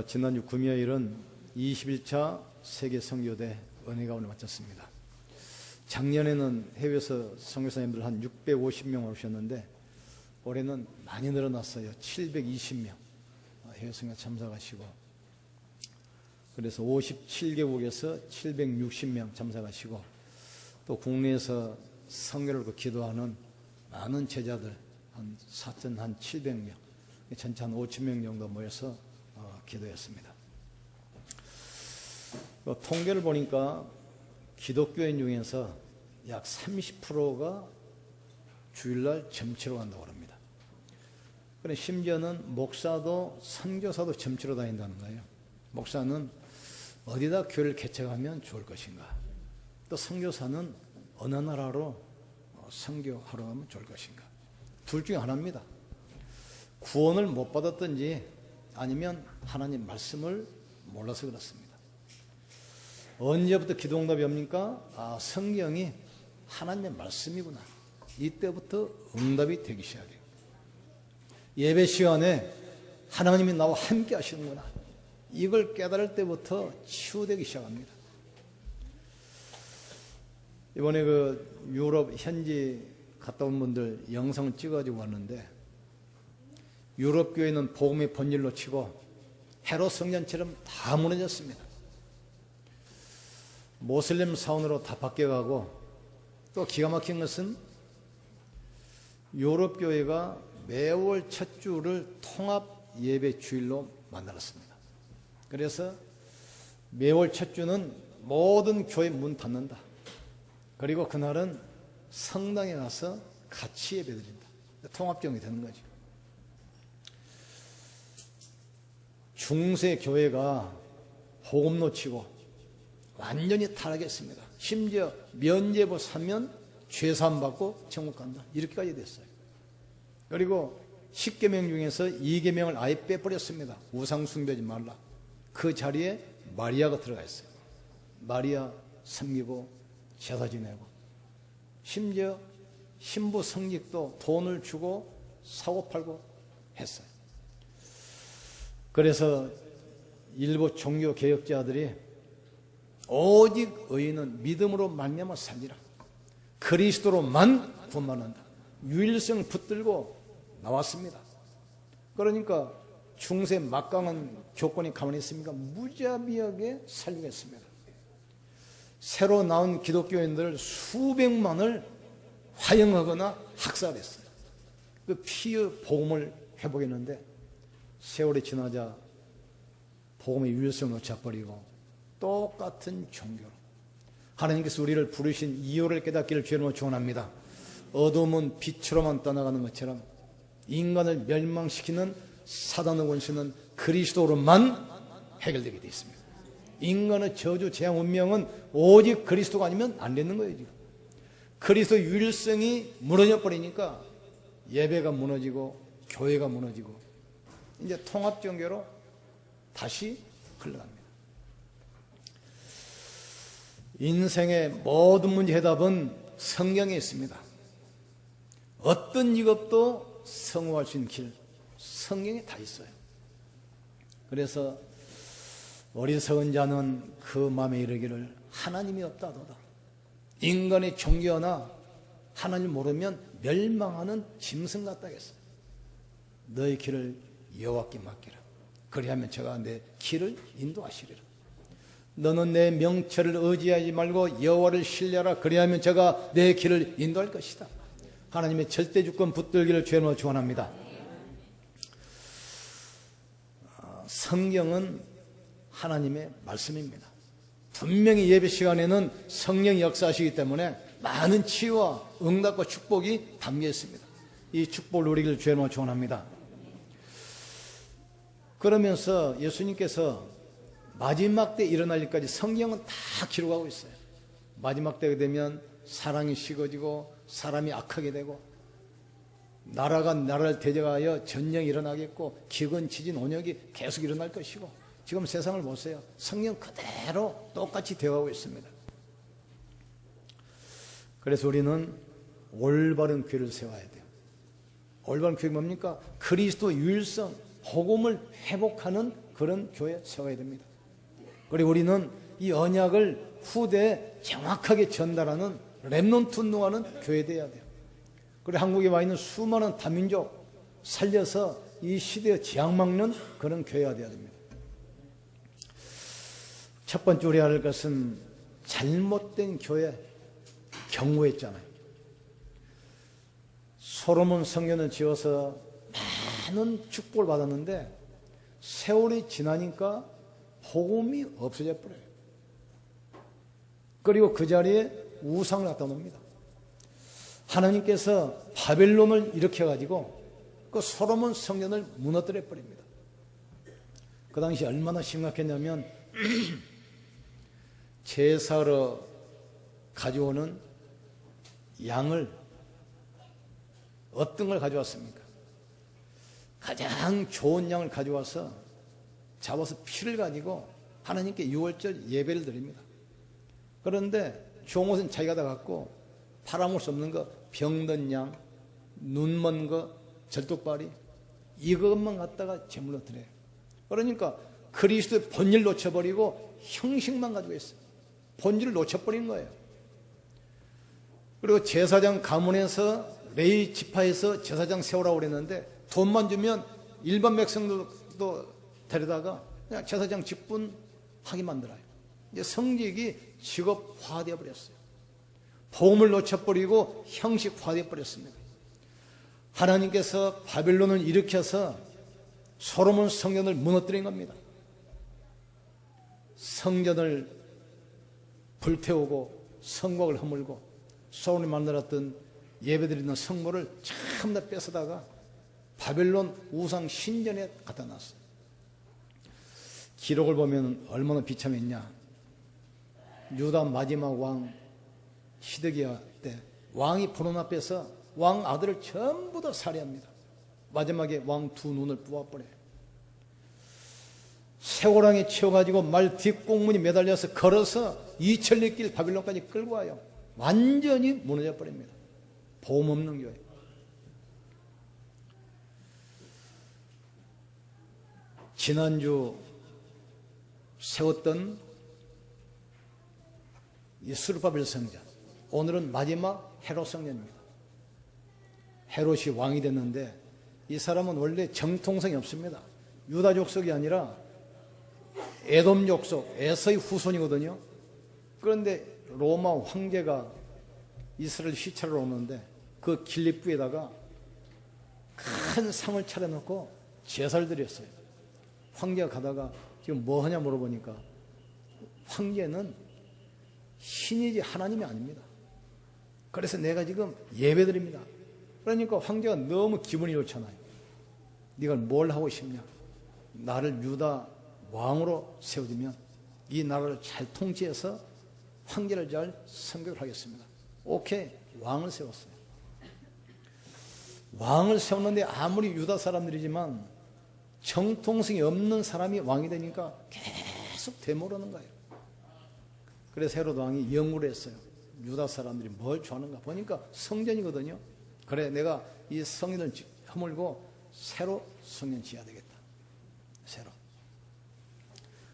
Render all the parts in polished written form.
지난주 금요일은 21차 세계 선교대 은혜가운을 마쳤습니다. 작년에는 해외에서 선교사님들 한 650명 오셨는데 올해는 많이 늘어났어요. 720명 해외 선교 참석하시고, 그래서 57개국에서 760명 참석하시고, 또 국내에서 선교를 기도하는 많은 제자들 한 4,700명, 전체 한 5,000명 정도 모여서 기도했습니다. 통계를 보니까 기독교인 중에서 약 30%가 주일날 점치러 간다고 합니다. 그런데 심지어는 목사도 선교사도 점치러 다닌다는 거예요. 목사는 어디다 교회를 개척하면 좋을 것인가, 또 선교사는 어느 나라로 선교하러 가면 좋을 것인가, 둘 중에 하나입니다. 구원을 못 받았든지 아니면 하나님 말씀을 몰라서 그렇습니다. 언제부터 기도응답이 옵니까? 성경이 하나님의 말씀이구나. 이때부터 응답이 되기 시작해요. 예배 시간에 하나님이 나와 함께 하시는구나, 이걸 깨달을 때부터 치유되기 시작합니다. 이번에 유럽 현지 갔다 온 분들 영상을 찍어가지고 왔는데, 유럽 교회는 복음의 번질로 치고 헤롯 성전처럼 다 무너졌습니다. 모슬렘 사원으로 다 바뀌어가고, 또 기가 막힌 것은 유럽 교회가 매월 첫 주를 통합 예배 주일로 만들었습니다. 그래서 매월 첫 주는 모든 교회 문 닫는다. 그리고 그날은 성당에 가서 같이 예배드린다. 통합정이 되는 거죠. 중세 교회가 복음 놓치고 완전히 타락했습니다. 심지어 면죄부 사면 죄사함 받고 천국 간다, 이렇게까지 됐어요. 그리고 10계명 중에서 2계명을 아예 빼버렸습니다. 우상 숭배하지 말라. 그 자리에 마리아가 들어가 있어요. 마리아 섬기고 제사 지내고, 심지어 신부 성직도 돈을 주고 사고 팔고 했어요. 그래서 일부 종교 개혁자들이 오직 의인은 믿음으로 말미암아 살리라, 그리스도로만 구원받는다, 유일성을 붙들고 나왔습니다. 그러니까 중세 막강한 교권이 가만히 있습니까? 무자비하게 살리겠습니다. 새로 나온 기독교인들 수백만을 화형하거나 학살했어요. 그 피의 복음을 회복했는데 세월이 지나자 복음의 유일성을 놓쳐버리고 똑같은 종교로, 하나님께서 우리를 부르신 이유를 깨닫기를 주님으로 축원합니다. 어둠은 빛으로만 떠나가는 것처럼 인간을 멸망시키는 사단의 원수는 그리스도로만 해결되게 되어 있습니다. 인간의 저주, 재앙, 운명은 오직 그리스도가 아니면 안 되는 거예요. 지금 그리스도 유일성이 무너져 버리니까 예배가 무너지고 교회가 무너지고 이제 통합종교로 다시 흘러갑니다. 인생의 모든 문제 해답은 성경에 있습니다. 어떤 직업도 성공할 수 있는 길, 성경에 다 있어요. 그래서 어리석은 자는 그 마음에 이르기를 하나님이 없다도다. 인간의 종교나 하나님 모르면 멸망하는 짐승 같다겠어요. 너의 길을 여호와께 맡기라. 그리하면 제가 내 길을 인도하시리라. 너는 내 명철을 의지하지 말고 여호와를 신뢰하라. 그리하면 제가 내 길을 인도할 것이다. 하나님의 절대 주권 붙들기를 주님으로 축원합니다. 성경은 하나님의 말씀입니다. 분명히 예배 시간에는 성령이 역사하시기 때문에 많은 치유와 응답과 축복이 담겨 있습니다. 이 축복을 누리기를 주님으로 축원합니다. 그러면서 예수님께서 마지막 때 일어날 일까지 성경은 다 기록하고 있어요. 마지막 때가 되면 사랑이 식어지고 사람이 악하게 되고 나라가 나라를 대적하여 전쟁이 일어나겠고 기근, 지진, 온역이 계속 일어날 것이고, 지금 세상을 보세요. 성경 그대로 똑같이 되어가고 있습니다. 그래서 우리는 올바른 교회를 세워야 돼요. 올바른 교회가 뭡니까? 그리스도 유일성, 복음을 회복하는 그런 교회 세워야 됩니다. 그리고 우리는 이 언약을 후대에 정확하게 전달하는 렘넌트 운동하는 교회 되어야 돼요. 그리고 한국에 와 있는 수많은 다민족 살려서 이 시대에 지향막는 그런 교회가 되어야 됩니다. 첫 번째 우리가 할 것은 잘못된 교회 경고했잖아요. 솔로몬 성전을 지어서 많은 축복을 받았는데 세월이 지나니까 복음이 없어져 버려요. 그리고 그 자리에 우상을 갖다 놓습니다. 하나님께서 바벨론을 일으켜가지고 그 솔로몬 성전을 무너뜨려 버립니다. 그 당시 얼마나 심각했냐면 제사로 가져오는 양을 어떤 걸 가져왔습니까? 가장 좋은 양을 가져와서 잡아서 피를 가지고 하나님께 유월절 예배를 드립니다. 그런데 좋은 것은 자기가 다 갖고 팔아먹을 수 없는 거, 병든 양, 눈 먼 거, 절뚝발이 이것만 갖다가 제물로 드려요. 그러니까 그리스도의 본질 놓쳐버리고 형식만 가지고 있어요. 본질을 놓쳐버린 거예요. 그리고 제사장 가문에서 레위 지파에서 제사장 세우라고 그랬는데 돈만 주면 일반 백성들도 데려다가 그냥 제사장 직분 하게 만들어요. 이제 성직이 직업화되어 버렸어요. 복음을 놓쳐버리고 형식화되어 버렸습니다. 하나님께서 바벨론을 일으켜서 솔로몬 성전을 무너뜨린 겁니다. 성전을 불태우고 성곽을 허물고 솔로몬이 만들었던 예배드리는 성물을 참다 뺏어다가 바벨론 우상 신전에 갖다 놨어요. 기록을 보면 얼마나 비참했냐. 유다 마지막 왕 시드기야 때 왕이 보는 앞에서 왕 아들을 전부 다 살해합니다. 마지막에 왕 두 눈을 뽑아버려요. 쇠고랑에 치워가지고 말 뒷공문이 매달려서 걸어서 2000리 길 바빌론까지 끌고 와요. 완전히 무너져 버립니다. 보험 없는 교회. 지난주 세웠던 이 스룹바벨 성전, 오늘은 마지막 헤롯 성전입니다. 헤롯이 왕이 됐는데 이 사람은 원래 정통성이 없습니다. 유다 족속이 아니라 에돔 족속, 에서의 후손이거든요. 그런데 로마 황제가 이스라엘 시찰을 오는데 그 길립부에다가 큰 상을 차려놓고 제사를 드렸어요. 황제가 가다가 지금 뭐 하냐 물어보니까 황제는 신이지 하나님이 아닙니다. 그래서 내가 지금 예배드립니다. 그러니까 황제가 너무 기분이 좋잖아요. 네가 뭘 하고 싶냐? 나를 유다 왕으로 세워주면 이 나라를 잘 통치해서 황제를 잘 섬기도록 하겠습니다. 오케이, 왕을 세웠어요. 왕을 세웠는데 아무리 유다 사람들이지만 정통성이 없는 사람이 왕이 되니까 계속 되모르는 거예요. 그래서 헤롯 왕이 영구를 했어요. 유다 사람들이 뭘 좋아하는가 보니까 성전이거든요. 그래, 내가 이 성전을 허물고 새로 성전 지어야 되겠다. 새로.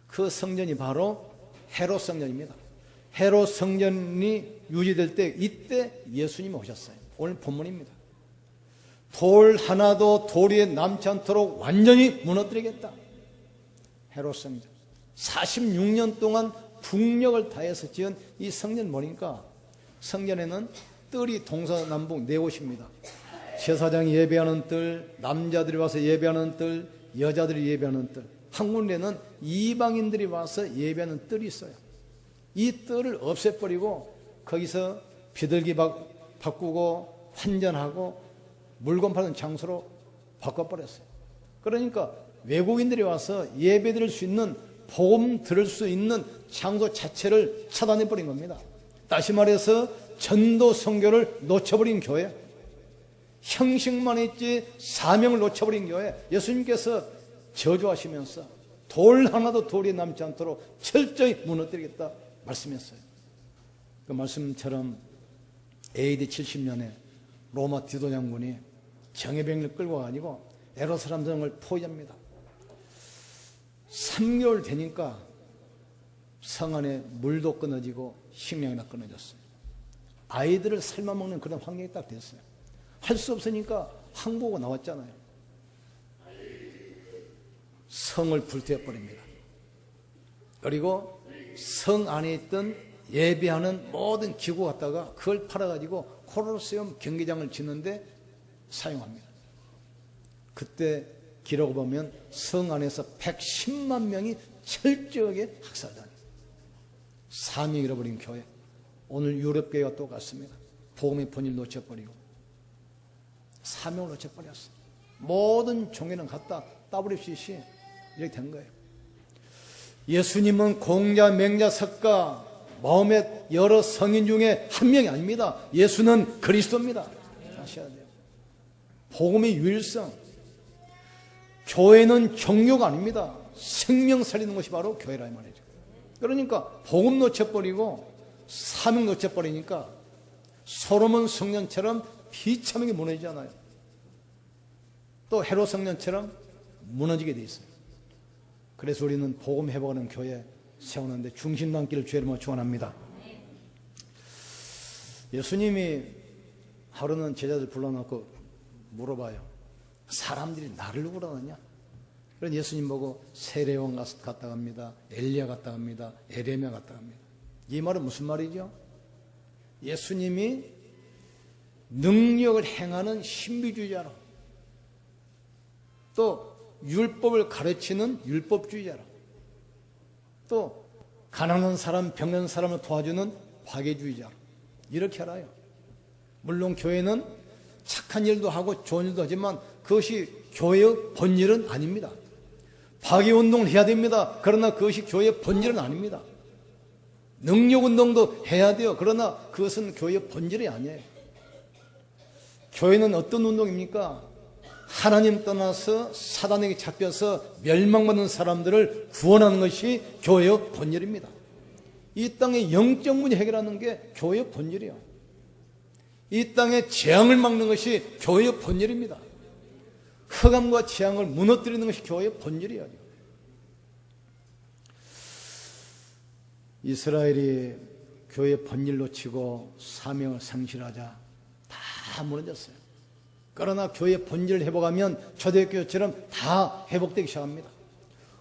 그 성전이 바로 헤롯 성전입니다. 헤롯 성전이 유지될 때 이때 예수님이 오셨어요. 오늘 본문입니다. 돌 하나도 돌 위에 남지 않도록 완전히 무너뜨리겠다. 헤롯 성전. 46년 동안 국력을 다해서 지은 이 성전 뭐니까 성전에는 뜰이 동서남북 네 곳입니다. 제사장이 예배하는 뜰, 남자들이 와서 예배하는 뜰, 여자들이 예배하는 뜰. 한 군데는 이방인들이 와서 예배하는 뜰이 있어요. 이 뜰을 없애버리고 거기서 비둘기 바꾸고 환전하고 물건 파는 장소로 바꿔버렸어요. 그러니까 외국인들이 와서 예배 드릴 수 있는, 복음 들을 수 있는 장소 자체를 차단해버린 겁니다. 다시 말해서 전도 선교를 놓쳐버린 교회, 형식만 있지 사명을 놓쳐버린 교회, 예수님께서 저주하시면서 돌 하나도 돌이 남지 않도록 철저히 무너뜨리겠다 말씀했어요. 그 말씀처럼 AD 70년에 로마 디도 장군이 정예병을 끌고 가지고 에로사람 성을 포위합니다. 3개월 되니까 성 안에 물도 끊어지고 식량이나 끊어졌어요. 아이들을 삶아먹는 그런 환경이 딱 됐어요. 할 수 없으니까 항복하고 나왔잖아요. 성을 불태워버립니다. 그리고 성 안에 있던 예배하는 모든 기구 갖다가 그걸 팔아가지고 콜로세움 경기장을 짓는데 사용합니다. 그때 기록을 보면 성 안에서 110만 명이 철저하게 학살당해요. 사명 잃어버린 교회. 오늘 유럽교회가 똑같습니다. 복음의 본질 놓쳐버리고 사명을 놓쳐버렸어. 모든 종교는 갖다 WCC 이렇게 된 거예요. 예수님은 공자, 맹자, 석가, 마음의 여러 성인 중에 한 명이 아닙니다. 예수는 그리스도입니다. 아셔야 돼요. 복음의 유일성. 교회는 종교가 아닙니다. 생명 살리는 것이 바로 교회라 이 말이죠. 그러니까 복음 놓쳐버리고 사명 놓쳐버리니까 솔로몬 성전처럼 비참하게 무너지잖아요. 또 헤롯 성전처럼 무너지게 돼 있어요. 그래서 우리는 복음 회복하는 교회 세우는데 중심 남기를 주의 이름으로 축원합니다. 예수님이 하루는 제자들 불러놓고 물어봐요. 사람들이 나를 누구라 하느냐? 그래서 예수님 보고 세례요한 갔다 갑니다. 엘리야 갔다 갑니다. 에레미야 갔다 갑니다. 이 말은 무슨 말이죠? 예수님이 능력을 행하는 신비주의자로, 또 율법을 가르치는 율법주의자로, 또 가난한 사람, 병든 사람을 도와주는 화개주의자로 이렇게 알아요. 물론 교회는 착한 일도 하고 좋은 일도 하지만 그것이 교회의 본질은 아닙니다. 화개운동을 해야 됩니다. 그러나 그것이 교회의 본질은 아닙니다. 능력운동도 해야 돼요. 그러나 그것은 교회의 본질이 아니에요. 교회는 어떤 운동입니까? 하나님 떠나서 사단에게 잡혀서 멸망받는 사람들을 구원하는 것이 교회의 본질입니다. 이 땅의 영적 문제 해결하는 게 교회의 본질이에요. 이 땅의 재앙을 막는 것이 교회의 본질입니다. 흑암과 재앙을 무너뜨리는 것이 교회의 본질이에요. 이스라엘이 교회의 본질 놓치고 사명을 상실하자 다 무너졌어요. 그러나 교회의 본질을 회복하면 초대교회처럼 다 회복되기 시작합니다.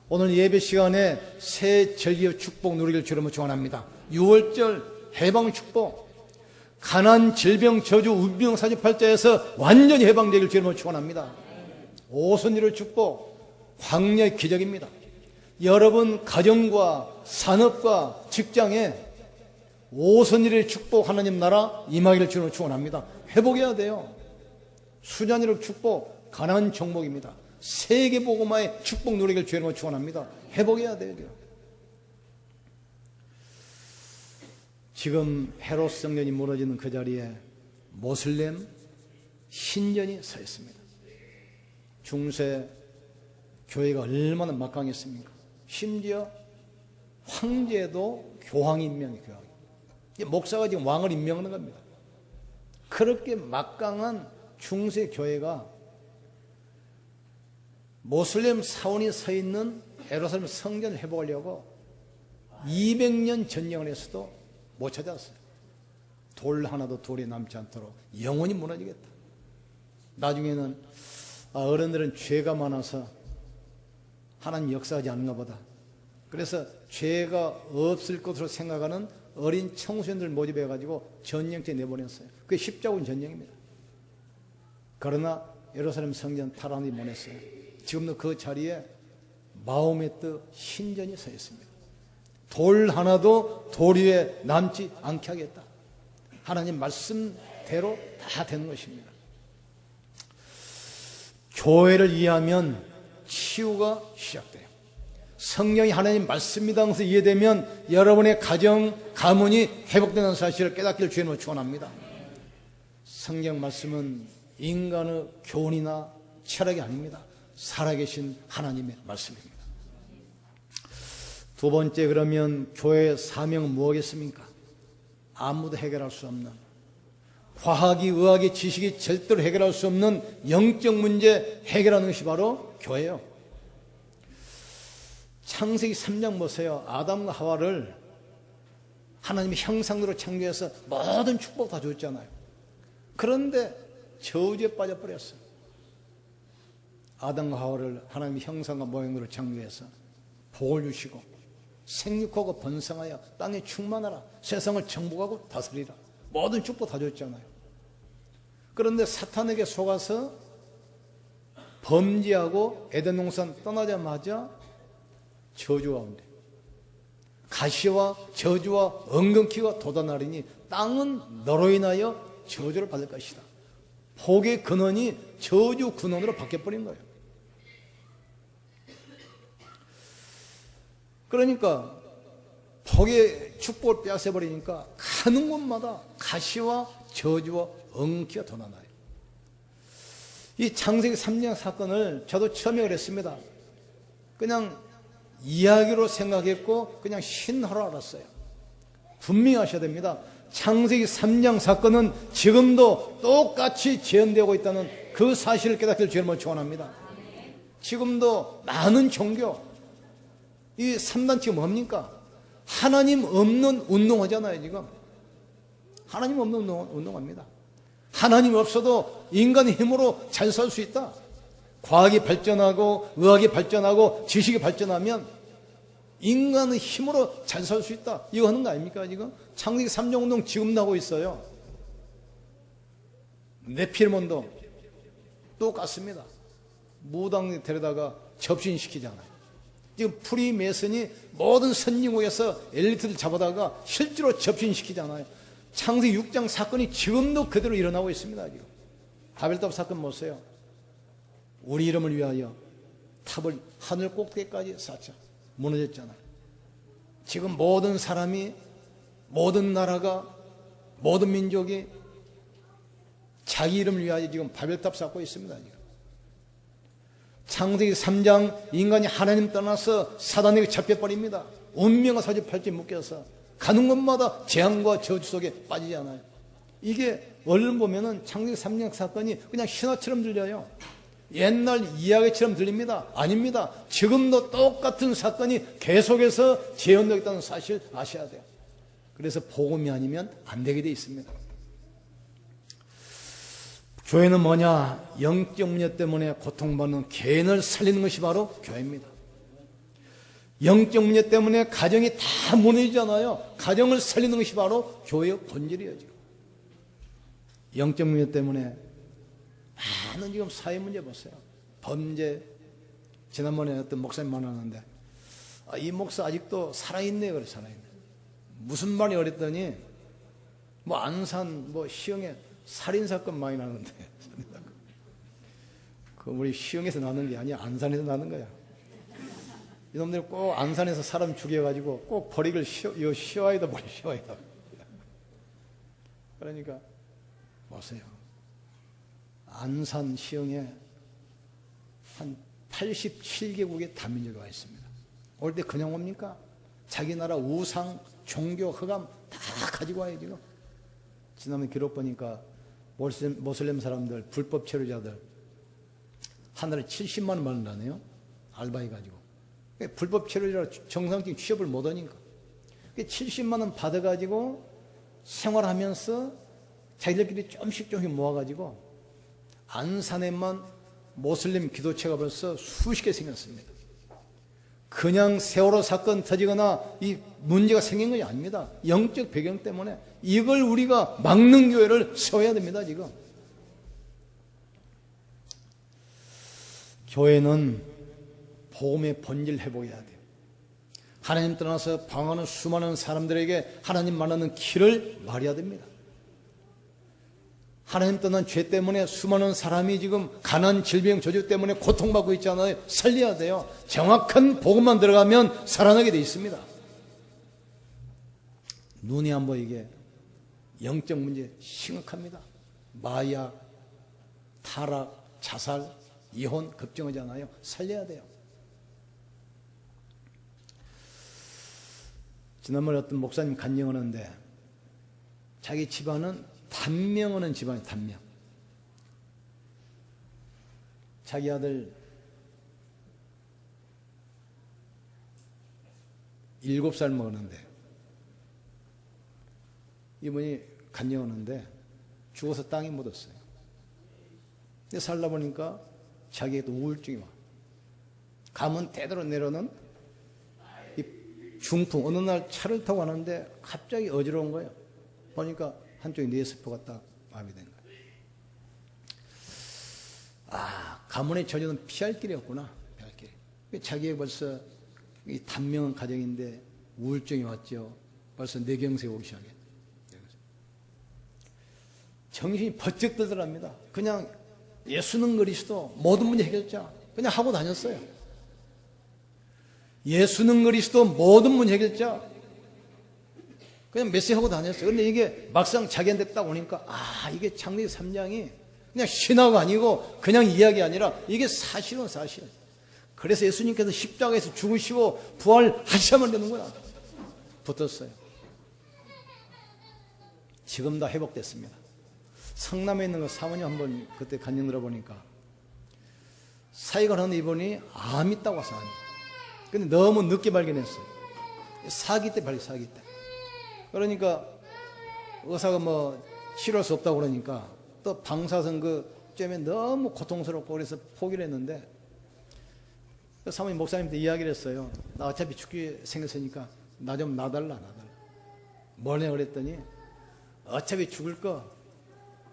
오늘 예배 시간에 새 절기의 축복 누리기를 주님으로 축원합니다. 6월절 해방 축복, 가난, 질병, 저주, 운명, 사주팔자에서 완전히 해방되기를 주님으로 축원합니다. 오순절의 축복, 광야의 기적입니다. 여러분 가정과 산업과 직장에 오순절의 축복 하나님 나라 임하기를 주님으로 축원합니다. 회복해야 돼요. 수잔일의 축복, 가난 정복입니다. 세계복음화의 축복 누리기를 주님으로 축원합니다. 회복해야 돼요. 지금 헤롯 성전이 무너지는 그 자리에 모슬렘 신전이 서 있습니다. 중세 교회가 얼마나 막강했습니까? 심지어 황제도 교황이 임명해. 목사가 지금 왕을 임명하는 겁니다. 그렇게 막강한 중세 교회가 모슬렘 사원이 서 있는 예루살렘 성전을 회복하려고 200년 전쟁을 했어도 못 찾았어요. 돌 하나도 돌이 남지 않도록 영원히 무너지겠다. 나중에는 어른들은 죄가 많아서 하나님 역사하지 않는가 보다. 그래서 죄가 없을 것으로 생각하는 어린 청소년들 모집해가지고 전쟁터에 내보냈어요. 그게 십자군 전쟁입니다. 그러나 예루살렘 성전 탈환이 못했어요. 지금도 그 자리에 마음의 뜻 신전이 서 있습니다. 돌 하나도 돌 위에 남지 않게 하겠다. 하나님 말씀대로 다 되는 것입니다. 교회를 이해하면 치유가 시작돼요. 성경이 하나님 말씀이다 하면서 이해되면 여러분의 가정, 가문이 회복되는 사실을 깨닫기를 주님으로 축원합니다. 성경 말씀은 인간의 교훈이나 철학이 아닙니다. 살아계신 하나님의 말씀입니다. 두 번째, 그러면 교회의 사명은 무엇이겠습니까? 아무도 해결할 수 없는, 과학이, 의학이, 지식이 절대로 해결할 수 없는 영적 문제 해결하는 것이 바로 교회예요. 창세기 3장 보세요. 아담과 하와를 하나님의 형상으로 창조해서 모든 축복 다 줬잖아요. 그런데 저주에 빠져버렸어요. 아담과 하와를 하나님의 형상과 모양으로 창조해서 복을 주시고 생육하고 번성하여 땅에 충만하라, 세상을 정복하고 다스리라, 모든 축복 다 줬잖아요. 그런데 사탄에게 속아서 범죄하고 에덴 동산 떠나자마자 저주 가운데 가시와 저주와 엉겅퀴가 돋아나리니 땅은 너로 인하여 저주를 받을 것이다. 복의 근원이 저주 근원으로 바뀌어버린 거예요. 그러니까 복의 축복을 빼앗아버리니까 가는 곳마다 가시와 저주와 엉키가 돋아나요. 이 창세기 3장 사건을 저도 처음에 그랬습니다. 그냥 이야기로 생각했고 그냥 신화로 알았어요. 분명히 하셔야 됩니다. 창세기 3장 사건은 지금도 똑같이 재현되고 있다는 그 사실을 깨닫기를 주님을 축원합니다. 지금도 많은 종교, 이 3단체가 뭡니까? 하나님 없는 운동하잖아요. 지금 하나님 없는 운동합니다. 하나님 없어도 인간의 힘으로 잘 살 수 있다. 과학이 발전하고 의학이 발전하고 지식이 발전하면 인간의 힘으로 잘 살 수 있다. 이거 하는 거 아닙니까? 지금 창세기 3장 운동 지금도 하고 있어요. 네피림 운동 똑같습니다. 무당 데려다가 접신시키잖아요. 지금 프리메이슨이 모든 선진국에서 엘리트를 잡아다가 실제로 접신시키잖아요. 창세기 6장 사건이 지금도 그대로 일어나고 있습니다. 지금 바벨탑 사건 보세요. 우리 이름을 위하여 탑을 하늘 꼭대기까지 쌓자. 무너졌잖아요. 지금 모든 사람이, 모든 나라가, 모든 민족이 자기 이름을 위하여 지금 바벨탑 쌓고 있습니다. 지금. 창세기 3장 인간이 하나님 떠나서 사단에게 잡혀버립니다. 운명과 사주팔찌에 묶여서 가는 곳마다 재앙과 저주 속에 빠지지 않아요. 이게 얼른 보면은 창세기 3장 사건이 그냥 신화처럼 들려요. 옛날 이야기처럼 들립니다. 아닙니다. 지금도 똑같은 사건이 계속해서 재현되고 있다는 사실 아셔야 돼요. 그래서 복음이 아니면 안 되게 돼 있습니다. 교회는 뭐냐? 영적 문제 때문에 고통받는 개인을 살리는 것이 바로 교회입니다. 영적 문제 때문에 가정이 다 무너지잖아요. 가정을 살리는 것이 바로 교회의 본질이에요. 지금. 영적 문제 때문에 많은 지금 사회 문제 보세요. 범죄. 지난번에 어떤 목사님 만났는데 이 목사 아직도 살아있네요. 그래 살아있네. 무슨 말이 어렸더니 뭐 안산 뭐 시흥에 살인사건 많이 나는데 그 우리 시흥에서 나는 게 아니야. 안산에서 나는 거야. 이놈들이 꼭 안산에서 사람 죽여가지고 꼭 버리길 시와이다 버리 시와이다. 그러니까 보세요. 안산 시흥에 한 87개국의 다민족이 와 있습니다. 올 때 그냥 옵니까? 자기 나라 우상, 종교, 흑암 다 가지고 와요 지금. 지난번 기록 보니까 모슬렘 사람들, 불법 체류자들 한 달에 70만 원 받는다네요. 알바해가지고. 불법 체류자라 정상적인 취업을 못하니까. 70만 원 받아가지고 생활하면서 자기들끼리 조금씩 모아가지고 안산에만 모슬림 기도체가 벌써 수십 개 생겼습니다. 그냥 세월호 사건 터지거나 이 문제가 생긴 것이 아닙니다. 영적 배경 때문에 이걸 우리가 막는 교회를 세워야 됩니다. 지금 교회는 복음의 본질 회복해야 돼요. 하나님 떠나서 방황하는 수많은 사람들에게 하나님 만나는 길을 말해야 됩니다. 하나님 떠난 죄 때문에 수많은 사람이 지금 가난, 질병, 저주 때문에 고통받고 있잖아요. 살려야 돼요. 정확한 복음만 들어가면 살아나게 돼 있습니다. 눈이 안 보이게 영적 문제 심각합니다. 마약, 타락, 자살, 이혼 급증하잖아요. 살려야 돼요. 지난번에 어떤 목사님 간증하는데 자기 집안은 단명하는 집안이에요. 단명. 자기 아들 7살 먹었는데 이분이 간병하는데 죽어서 땅에 묻었어요. 근데 살다 보니까 자기에도 우울증이 와. 가면 대대로 내려오는 이 중풍. 어느 날 차를 타고 가는데 갑자기 어지러운 거예요. 보니까 한쪽에 뇌세포가 딱 마비된 거예요. 아, 가문의 저주는 피할 길이 없구나. 피할 길이. 자기가 벌써 이 단명한 가정인데 우울증이 왔죠. 벌써 뇌경색이 오기 시작해요. 정신이 번쩍 들더랍니다. 그냥 예수는 그리스도 모든 문제 해결자 그냥 하고 다녔어요. 예수는 그리스도 모든 문제 해결자 그냥 메시지 하고 다녔어요. 그런데 이게 막상 자기한테 딱 오니까 이게 창세기 3장이 그냥 신화가 아니고 그냥 이야기 아니라 이게 사실은 사실. 그래서 예수님께서 십자가에서 죽으시고 부활하셔야만 되는구나. 붙었어요. 지금 다 회복됐습니다. 성남에 있는 그 사모님 한번 그때 간증 들어보니까 사이가 하는 이분이 암 있다고 와서 암이. 근데 너무 늦게 발견했어요. 사기 때 사기 때. 그러니까 의사가 뭐 치료할 수 없다고 그러니까 또 방사선 그 쨈에 너무 고통스럽고 그래서 포기를 했는데 사모님 목사님한테 이야기를 했어요. 나 어차피 죽게 생겼으니까 나 좀 놔달라. 뭐냐 그랬더니 어차피 죽을 거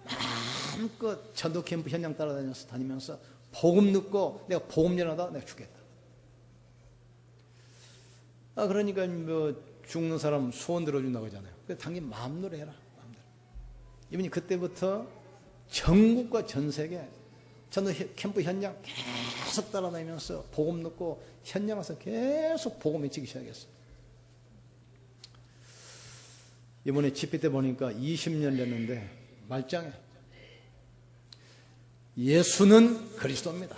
마음껏 전도 캠프 현장 다니면서 복음 듣고 내가 복음 전하다 내가 죽겠다. 그러니까 뭐 죽는 사람 소원 들어준다고 하잖아요. 그래서 당연히 마음대로 해라. 마음대로. 이분이 그때부터 전국과 전 세계 전도 캠프 현장 계속 따라다니면서 복음 듣고 현장 와서 계속 복음 외치기 시작했어요. 이번에 집회 때 보니까 20년 됐는데 말짱해. 예수는 그리스도입니다.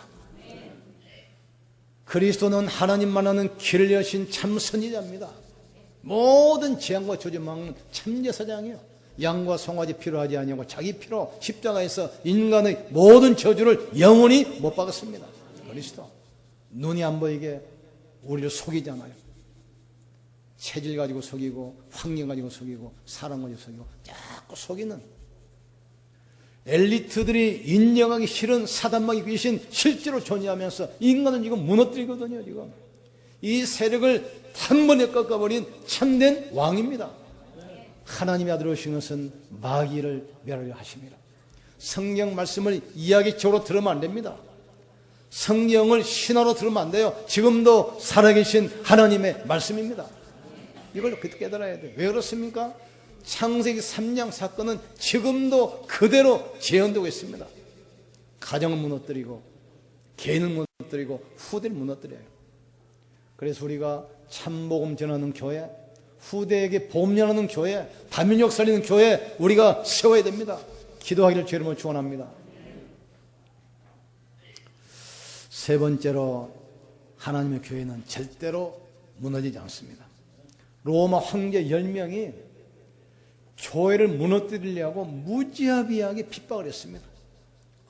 그리스도는 하나님만 하는 길을 여신 참 선지자입니다. 모든 재앙과 저주 막는 참제사장이에요. 양과 송아지 필요하지 아니하고 자기 피로 십자가에서 인간의 모든 저주를 영원히 못 박았습니다. 그리스도. 눈이 안 보이게 우리를 속이잖아요. 체질 가지고 속이고 환경 가지고 속이고 사람 가지고 속이고 자꾸 속이는 엘리트들이 인정하기 싫은 사단마귀 귀신 실제로 존재하면서 인간은 지금 무너뜨리거든요. 지금 이 세력을 단번에 꺾어버린 참된 왕입니다. 하나님의 아들 오신 것은 마귀를 멸하려 하십니다. 성경 말씀을 이야기적으로 들으면 안 됩니다. 성경을 신화로 들으면 안 돼요. 지금도 살아계신 하나님의 말씀입니다. 이걸 깨달아야 돼요. 왜 그렇습니까? 창세기 3장 사건은 지금도 그대로 재현되고 있습니다. 가정을 무너뜨리고 개인을 무너뜨리고 후대를 무너뜨려요. 그래서 우리가 참복음 전하는 교회, 후대에게 복음 전하는 교회, 다민족 살리는 교회 우리가 세워야 됩니다. 기도하기를 주님으로 축원합니다. 세 번째로 하나님의 교회는 절대로 무너지지 않습니다. 로마 황제 10명이 교회를 무너뜨리려고 무지하비하게 핍박을 했습니다.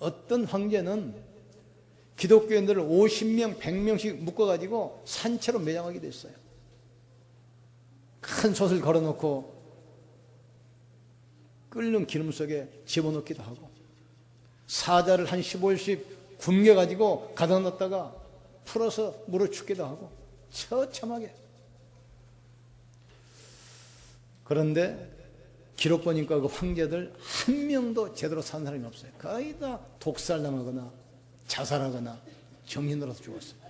어떤 황제는 기독교인들을 50명, 100명씩 묶어가지고 산채로 매장하게 됐어요. 큰 솥을 걸어놓고 끓는 기름 속에 집어넣기도 하고 사자를 한 15일씩 굶겨가지고 가다 놨다가 풀어서 물을 춥기도 하고 처참하게. 그런데 기록 보니까 그 황제들 한 명도 제대로 산 사람이 없어요. 거의 다 독살당하거나 자살하거나 정신들어서 죽었어요.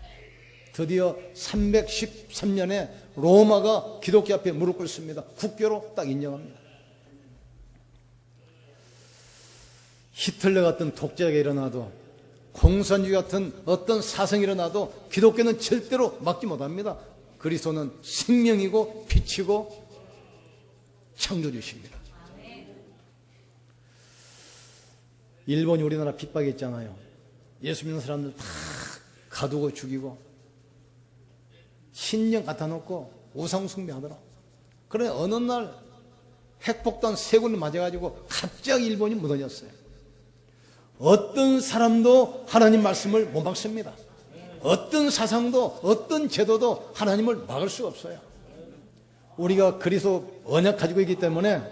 드디어 313년에 로마가 기독교 앞에 무릎 꿇습니다. 국교로 딱 인정합니다. 히틀러 같은 독재가 일어나도 공산주의 같은 어떤 사성이 일어나도 기독교는 절대로 막지 못합니다. 그리스도는 생명이고 빛이고 창조주십니다. 일본이 우리나라 핍박했잖아요. 예수 믿는 사람들 다 가두고 죽이고 신령 갖다 놓고 우상 숭배하더라. 그런데 어느 날 핵폭탄 3군을 맞아가지고 갑자기 일본이 무너졌어요. 어떤 사람도 하나님 말씀을 못 막습니다. 어떤 사상도 어떤 제도도 하나님을 막을 수가 없어요. 우리가 그리스도 언약 가지고 있기 때문에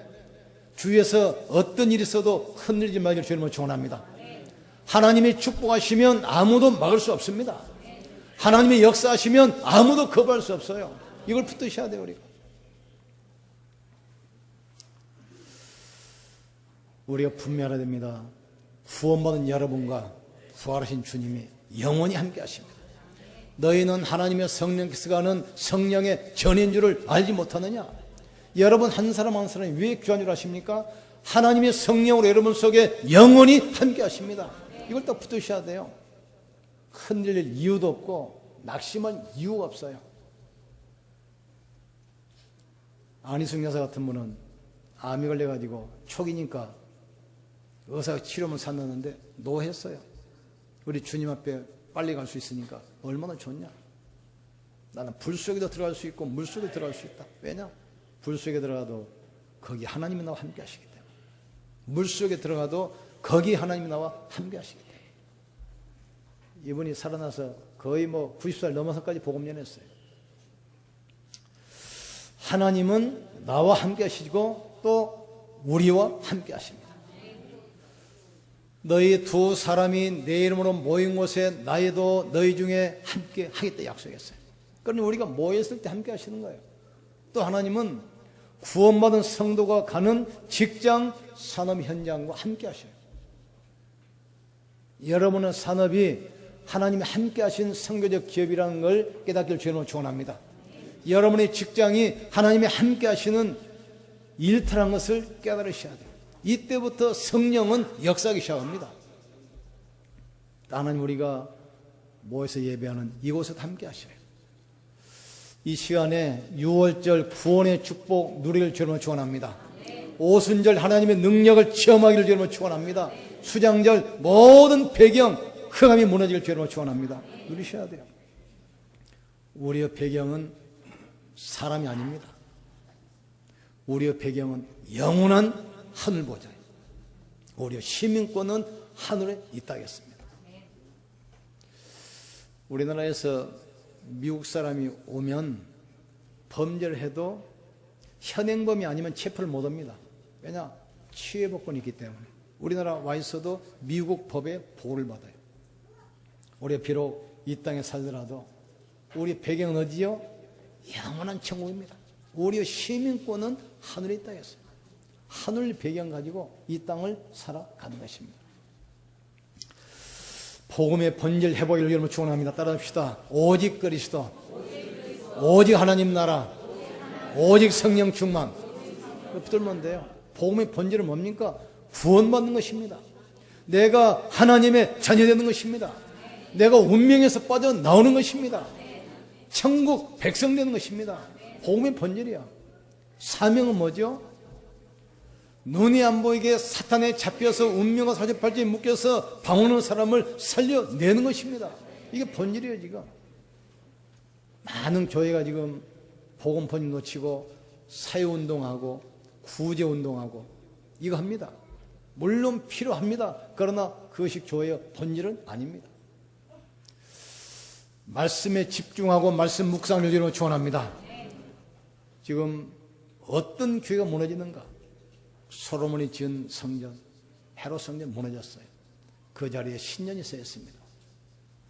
주위에서 어떤 일이 있어도 흔들리지 말기를 주님은 축원합니다. 하나님이 축복하시면 아무도 막을 수 없습니다. 하나님이 역사하시면 아무도 거부할 수 없어요. 이걸 붙드셔야 돼요. 우리가 분명해야 됩니다. 구원받은 여러분과 부활하신 주님이 영원히 함께 하십니다. 너희는 하나님의 성령께서 가는 성령의 전인 줄을 알지 못하느냐? 여러분 한 사람 한 사람이 왜 귀한 줄 아십니까? 하나님의 성령으로 여러분 속에 영원히 함께 하십니다. 이걸 딱 붙드셔야 돼요. 흔들릴 이유도 없고 낙심할 이유가 없어요. 안희숙 여사 같은 분은 암이 걸려가지고 초기니까 의사가 치료만 샀는데 노했어요. 우리 주님 앞에 빨리 갈 수 있으니까 얼마나 좋냐. 나는 불 속에도 들어갈 수 있고 물 속에 들어갈 수 있다. 왜냐? 불 속에 들어가도 거기 하나님이 나와 함께 하시기 때문에, 물 속에 들어가도 거기 하나님이 나와 함께 하시기 때문에. 이분이 살아나서 거의 90살 넘어서까지 복음 전했어요. 하나님은 나와 함께 하시고 또 우리와 함께 하십니다. 너희 두 사람이 내 이름으로 모인 곳에 나에도 너희 중에 함께 하겠다 약속했어요. 그러니 우리가 모였을 때 함께 하시는 거예요. 또 하나님은 구원받은 성도가 가는 직장, 산업 현장과 함께 하셔요. 여러분의 산업이 하나님이 함께 하신 선교적 기업이라는 걸 깨닫기를 주님으로 축원합니다. 여러분의 직장이 하나님이 함께 하시는 일터라는 것을 깨달으셔야 돼요. 이때부터 성령은 역사하기 시작합니다. 하나님 우리가 모여서 예배하는 이곳에도 함께 하셔요. 이 시간에 6월절 구원의 축복 누리기를 주님으로 축원합니다. 오순절 하나님의 능력을 체험하기를 주님으로 축원합니다. 수장절 모든 배경 흑암이 무너지기를 주님으로 축원합니다. 누리셔야 돼요. 우리의 배경은 사람이 아닙니다. 우리의 배경은 영원한 하늘 보좌예요. 우리의 시민권은 하늘에 있다겠습니다. 우리나라에서 미국 사람이 오면 범죄를 해도 현행범이 아니면 체포를 못 합니다. 왜냐? 치외법권이 있기 때문에. 우리나라 와 있어도 미국 법의 보호를 받아요. 우리가 비록 이 땅에 살더라도 우리 배경은 어디요? 영원한 천국입니다. 우리의 시민권은 하늘에 있다 했어요. 하늘 배경 가지고 이 땅을 살아가는 것입니다. 복음의 번질 해보기를 여러분 축원합니다. 따라합시다. 오직 그리스도, 오직 하나님 나라, 오직 성령 충만. 붙들면 돼요. 복음의 번질은 뭡니까? 구원받는 것입니다. 내가 하나님의 자녀되는 것입니다. 내가 운명에서 빠져나오는 것입니다. 천국 백성 되는 것입니다. 복음의 번질이야. 사명은 뭐죠? 눈이 안 보이게 사탄에 잡혀서 운명과 사주팔찌에 묶여서 방황하는 사람을 살려내는 것입니다. 이게 본질이에요. 지금 많은 교회가 지금 복음 번질 놓치고 사회운동하고 구제운동하고 이거 합니다. 물론 필요합니다. 그러나 그것이 교회의 본질은 아닙니다. 말씀에 집중하고 말씀 묵상을 위로 축원합니다. 지금 어떤 교회가 무너지는가? 솔로몬이 지은 성전, 헤롯 성전 무너졌어요. 그 자리에 신년이 쓰였습니다.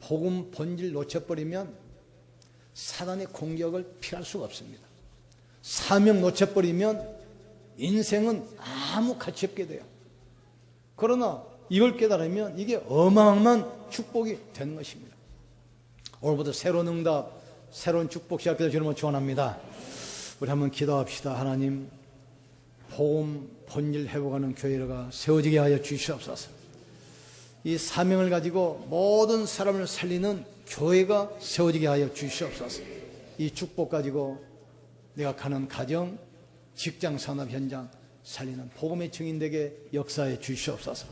복음 본질 놓쳐버리면 사단의 공격을 피할 수가 없습니다. 사명 놓쳐버리면 인생은 아무 가치 없게 돼요. 그러나 이걸 깨달으면 이게 어마어마한 축복이 되는 것입니다. 오늘부터 새로운 응답, 새로운 축복 시작되길 주님을 축원합니다. 우리 한번 기도합시다. 하나님, 복음 본질 회복하는 교회가 세워지게 하여 주시옵소서. 이 사명을 가지고 모든 사람을 살리는 교회가 세워지게 하여 주시옵소서. 이 축복 가지고 내가 가는 가정, 직장, 산업 현장 살리는 복음의 증인되게 역사해 주시옵소서.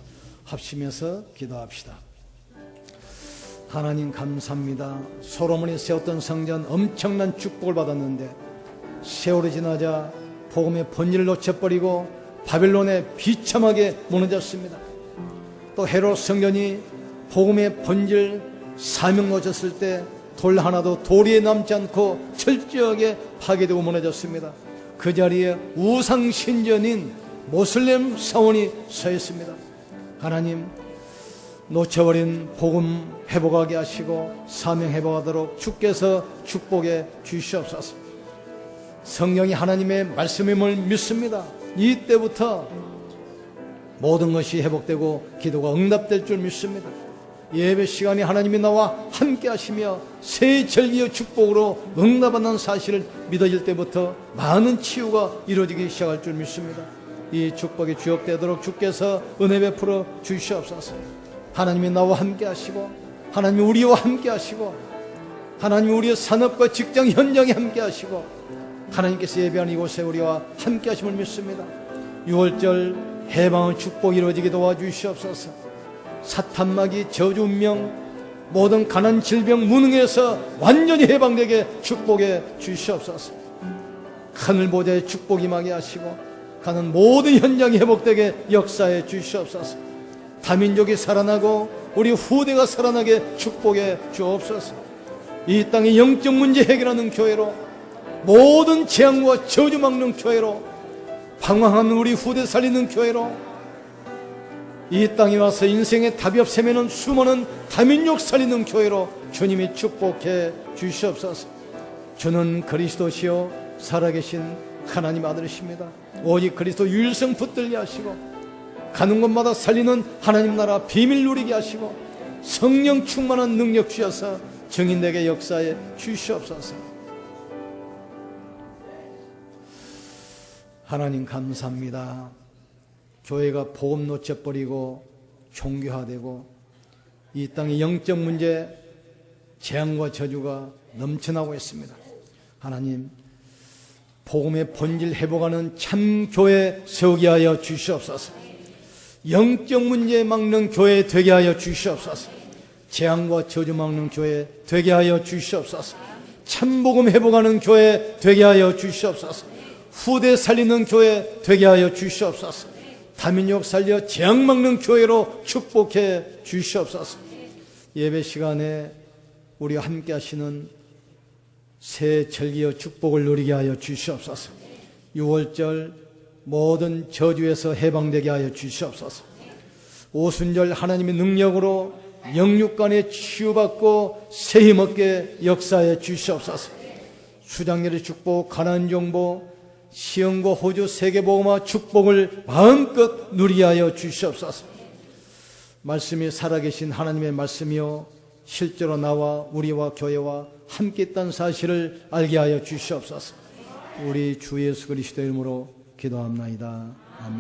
합심해서 기도합시다. 하나님 감사합니다. 솔로몬이 세웠던 성전 엄청난 축복을 받았는데 세월이 지나자 복음의 본질을 놓쳐버리고 바벨론에 비참하게 무너졌습니다. 또 헤롯 성전이 복음의 본질 사명 놓쳤을 때 돌 하나도 도리에 남지 않고 철저하게 파괴되고 무너졌습니다. 그 자리에 우상 신전인 모슬렘 사원이 서 있습니다. 하나님, 놓쳐버린 복음 회복하게 하시고 사명 회복하도록 주께서 축복해 주시옵소서. 성령이 하나님의 말씀임을 믿습니다. 이때부터 모든 것이 회복되고 기도가 응답될 줄 믿습니다. 예배 시간에 하나님이 나와 함께 하시며 새 절기의 축복으로 응답받는 사실을 믿어질 때부터 많은 치유가 이루어지기 시작할 줄 믿습니다. 이 축복이 주역되도록 주께서 은혜 베풀어 주시옵소서. 하나님이 나와 함께 하시고 하나님이 우리와 함께 하시고 하나님이 우리의 산업과 직장 현장에 함께 하시고 하나님께서 예배하는 이곳에 우리와 함께 하심을 믿습니다. 6월절 해방의 축복이 이루어지게 도와주시옵소서. 사탄마귀 저주 운명 모든 가난 질병 무능에서 완전히 해방되게 축복해 주시옵소서. 하늘 보좌의 축복 임하게 하시고 가는 모든 현장이 회복되게 역사해 주시옵소서. 다민족이 살아나고 우리 후대가 살아나게 축복해 주옵소서. 이 땅의 영적 문제 해결하는 교회로 모든 재앙과 저주 막는 교회로 방황하는 우리 후대 살리는 교회로 이 땅에 와서 인생의 답이 없으면 수많은 다민족 살리는 교회로 주님이 축복해 주시옵소서. 주는 그리스도시요 살아계신 하나님 아들이십니다. 오직 그리스도 유일성 붙들게 하시고 가는 곳마다 살리는 하나님 나라 비밀 누리게 하시고 성령 충만한 능력 주셔서 증인되게 역사해 주시옵소서. 하나님 감사합니다. 교회가 복음 놓쳐버리고 종교화되고 이 땅의 영적 문제 재앙과 저주가 넘쳐나고 있습니다. 하나님, 복음의 본질 회복하는 참 교회 세우게 하여 주시옵소서. 영적 문제 막는 교회 되게 하여 주시옵소서. 재앙과 저주 막는 교회 되게 하여 주시옵소서. 참 복음 회복하는 교회 되게 하여 주시옵소서. 후대 살리는 교회 되게 하여 주시옵소서. 다민족 살려 재앙 막는 교회로 축복해 주시옵소서. 예배 시간에 우리와 함께 하시는 새 절기의 축복을 누리게 하여 주시옵소서. 6월절 모든 저주에서 해방되게 하여 주시옵소서. 오순절 하나님의 능력으로 영육간에 치유받고 새 힘없게 역사해 주시옵소서. 수장렬의 축복, 가나안 정보, 시흥과 호주 세계복음화 축복을 마음껏 누리게 하여 주시옵소서. 말씀이 살아계신 하나님의 말씀이요 실제로 나와 우리와 교회와 함께 있다는 사실을 알게 하여 주시옵소서. 우리 주 예수 그리스도의 이름으로 기도합나이다. 아멘.